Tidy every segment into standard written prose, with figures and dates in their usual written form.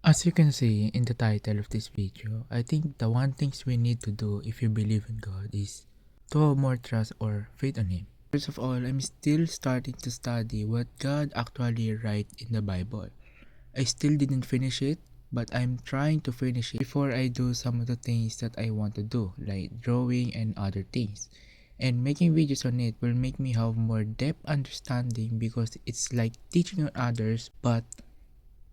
As you can see in the title of this video, I think the one things we need to do if you believe in God is to have more trust or faith on Him. First of all, I'm still starting to study what God actually write in the Bible. I still didn't finish it, but I'm trying to finish it before I do some of the things that I want to do, like drawing and other things. And making videos on it will make me have more depth understanding because it's like teaching on others, but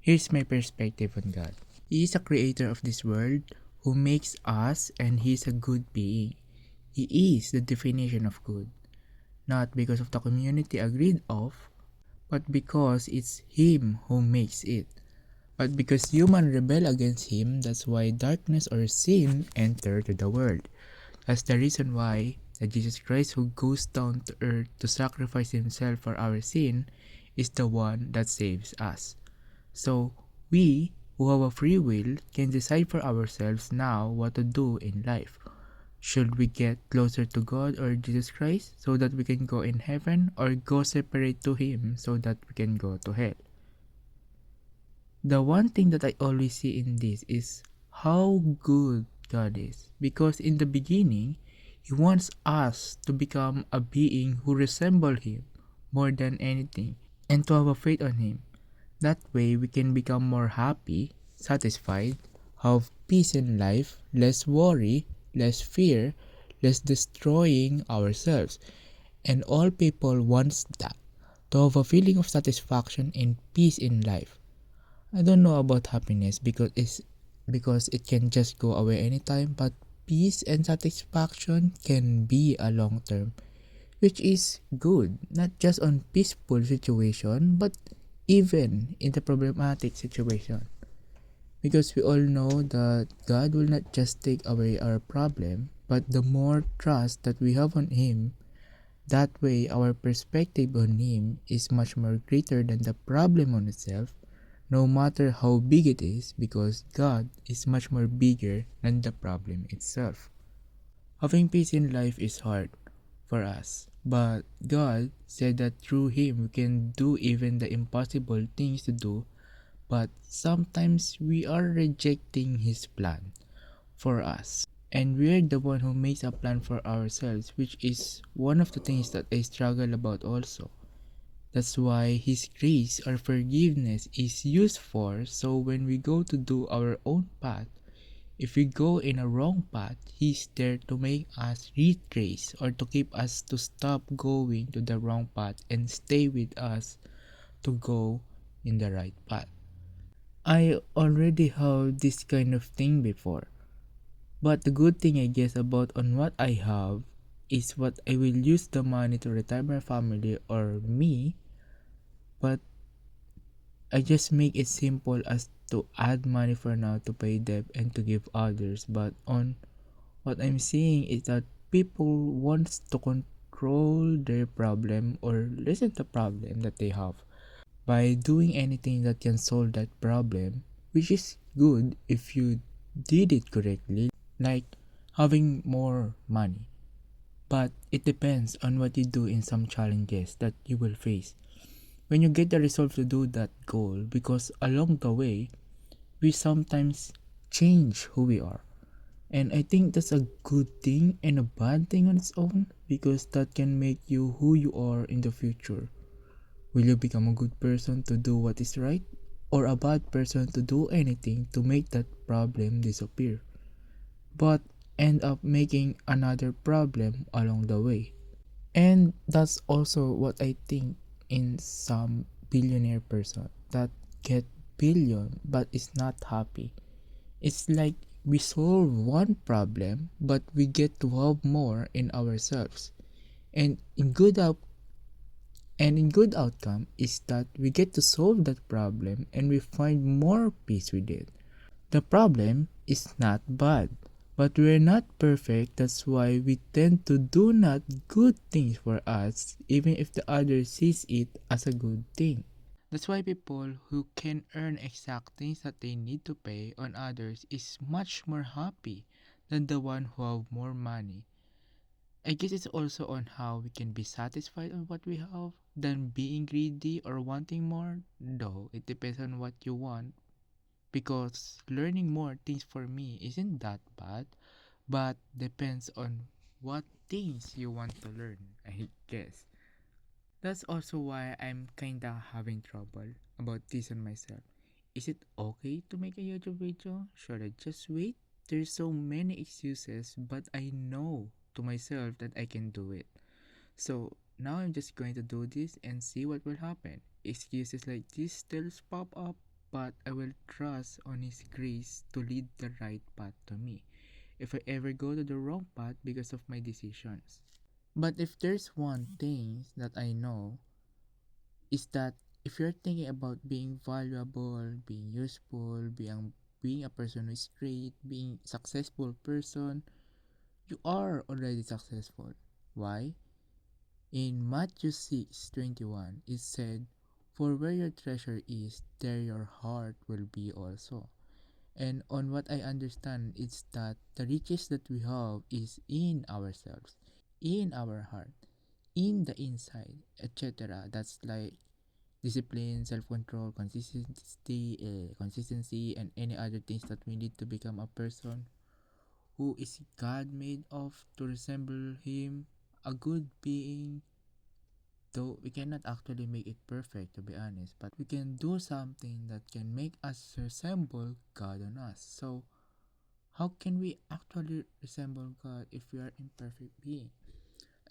here's my perspective on God. He is a creator of this world who makes us, and He is a good being. He is the definition of good, not because of the community agreed of, but because it's Him who makes it. But because human rebel against Him, that's why darkness or sin enter to the world. That's the reason why that Jesus Christ who goes down to earth to sacrifice Himself for our sin is the one that saves us. So, we who have a free will can decide for ourselves now what to do in life. Should we get closer to God or Jesus Christ so that we can go in heaven, or go separate to Him so that we can go to hell? The one thing that I always see in this is how good God is, because in the beginning, He wants us to become a being who resemble Him more than anything and to have a faith on Him. That way, we can become more happy, satisfied, have peace in life, less worry, less fear, less destroying ourselves. And all people wants that, to have a feeling of satisfaction and peace in life. I don't know about happiness because it can just go away anytime, but peace and satisfaction can be a long term, which is good, not just on peaceful situation, but even in the problematic situation. Because we all know that God will not just take away our problem, but the more trust that we have on Him, that way our perspective on Him is much more greater than the problem on itself, no matter how big it is, because God is much more bigger than the problem itself. Having peace in life is hard for us, but God said that through Him we can do even the impossible things to do, but sometimes we are rejecting His plan for us. And we're the one who makes a plan for ourselves, which is one of the things that I struggle about also. That's why His grace or forgiveness is used for, so when we go to do our own path, if we go in a wrong path, He's there to make us retrace or to keep us to stop going to the wrong path and stay with us to go in the right path. I already have this kind of thing before. But the good thing I guess about on what I have is what I will use the money to retire my family or me, but I just make it simple as to add money for now to pay debt and to give others. But on what I'm seeing is that people wants to control their problem or lessen the problem that they have by doing anything that can solve that problem, which is good if you did it correctly, like having more money. But it depends on what you do in some challenges that you will face when you get the resolve to do that goal, because along the way we sometimes change who we are. And I think that's a good thing and a bad thing on its own, because that can make you who you are in the future. Will you become a good person to do what is right, or a bad person to do anything to make that problem disappear, but end up making another problem along the way? And that's also what I think in some billionaire person that get billion but is not happy. It's like we solve one problem but we get to have more in ourselves. And in good outcome is that we get to solve that problem and we find more peace with it. The problem is not bad, but we're not perfect. That's why we tend to do not good things for us, even if the other sees it as a good thing. That's why people who can earn exact things that they need to pay on others is much more happy than the one who have more money. I guess it's also on how we can be satisfied on what we have than being greedy or wanting more. Though it depends on what you want. because learning more things for me isn't that bad, but depends on what things you want to learn, I guess. That's also why I'm kinda having trouble about this on myself. Is it okay to make a YouTube video? Should I just wait? There's so many excuses, but I know to myself that I can do it. So now I'm just going to do this and see what will happen. Excuses like this still pop up, but I will trust on His grace to lead the right path to me if I ever go to the wrong path because of my decisions. But if there's one thing that I know is that if you're thinking about being valuable, being useful, being a person who is great, being successful person, you are already successful. Why? In Matthew 6:21, it said, "For where your treasure is, there your heart will be also." And on what I understand, it's that the riches that we have is in ourselves, in our heart, in the inside, etc. That's like discipline, self-control, consistency, and any other things that we need to become a person who is God made of to resemble Him, a good being. Though we cannot actually make it perfect, to be honest, but we can do something that can make us resemble God on us. So, how can we actually resemble God if we are imperfect being?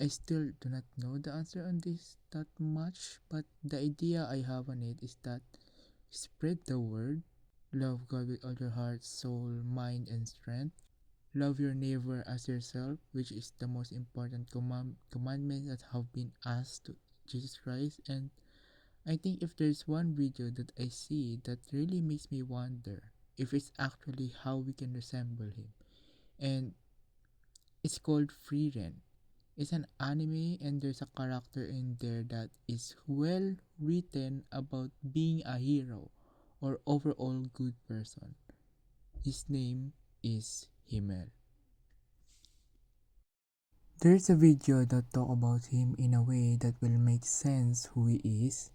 I still do not know the answer on this that much, but the idea I have on it is that spread the word, love God with all your heart, soul, mind, and strength. Love your neighbor as yourself, which is the most important commandment that have been asked to Jesus Christ. And I think if there's one video that I see that really makes me wonder if it's actually how we can resemble him. And it's called Free Ren. It's an anime and there's a character in there that is well written about being a hero or overall good person. His name is Himmel. There's a video that talk about him in a way that will make sense who he is.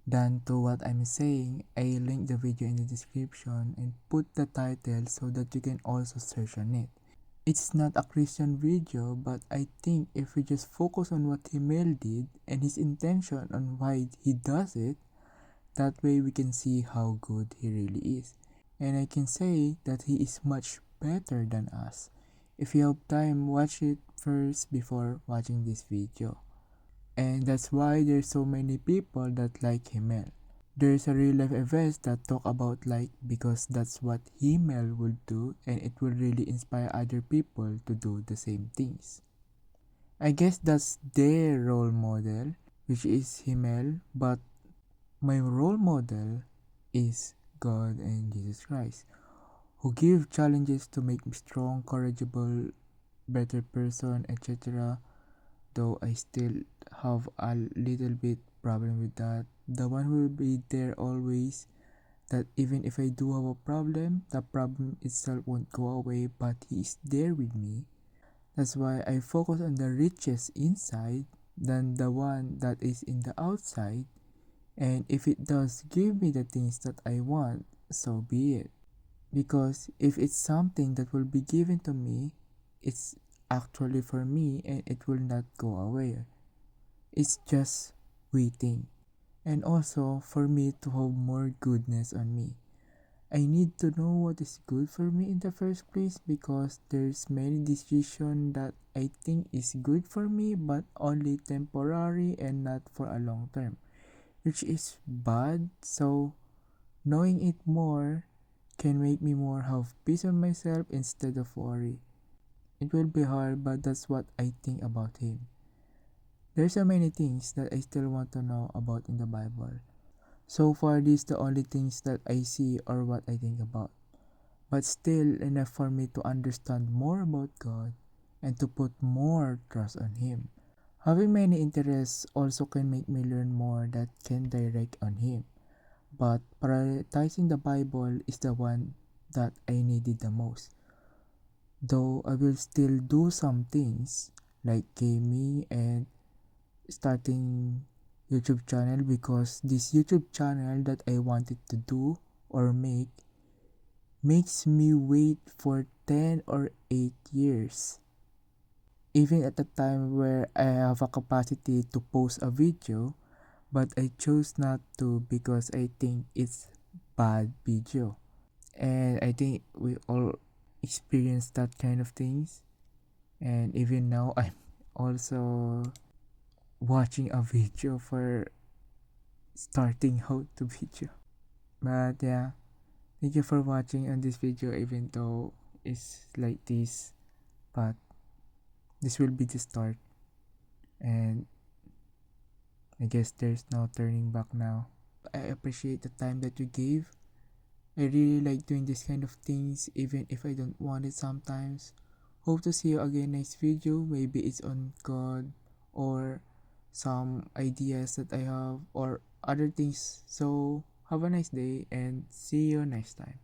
Than to what I'm saying, I link the video in the description and put the title so that you can also search on it. It's not a Christian video, but I think if we just focus on what Himmel did and his intention on why he does it, that way we can see how good he really is. And I can say that he is much better than us. If you have time, watch it first before watching this video. And that's why there's so many people that like Himmel. There's a real life events that talk about like because that's what Himmel would do and it will really inspire other people to do the same things. I guess that's their role model, which is Himmel, but my role model is God and Jesus Christ, who give challenges to make me strong, courageable, better person, etc. Though I still have a little bit problem with that. The one who will be there always, that even if I do have a problem, the problem itself won't go away, but he is there with me. That's why I focus on the riches inside than the one that is in the outside. And if it does give me the things that I want, so be it. Because if it's something that will be given to me, it's actually for me and it will not go away. It's just waiting. And also for me to have more goodness on me. I need to know what is good for me in the first place because there's many decisions that I think is good for me but only temporary and not for a long term, which is bad. So knowing it more can make me more have peace on myself instead of worry. It will be hard, but that's what I think about him. There's so many things that I still want to know about in the Bible. So far, these the only things that I see or what I think about. But still enough for me to understand more about God and to put more trust on Him. Having many interests also can make me learn more that can direct on Him. But prioritizing the Bible is the one that I needed the most. Though I will still do some things like gaming and starting YouTube channel because this YouTube channel that I wanted to do or make makes me wait for 10 or 8 years. Even at the time where I have a capacity to post a video, but I chose not to because I think it's bad video. And I think we all experience that kind of things. And even now I'm also watching a video for starting how to video. But yeah, thank you for watching on this video even though it's like this. But this will be the start, and I guess there's no turning back now. I appreciate the time that you gave. I really like doing this kind of things even if I don't want it sometimes. Hope to see you again next video. Maybe it's on God or some ideas that I have or other things. So have a nice day and see you next time.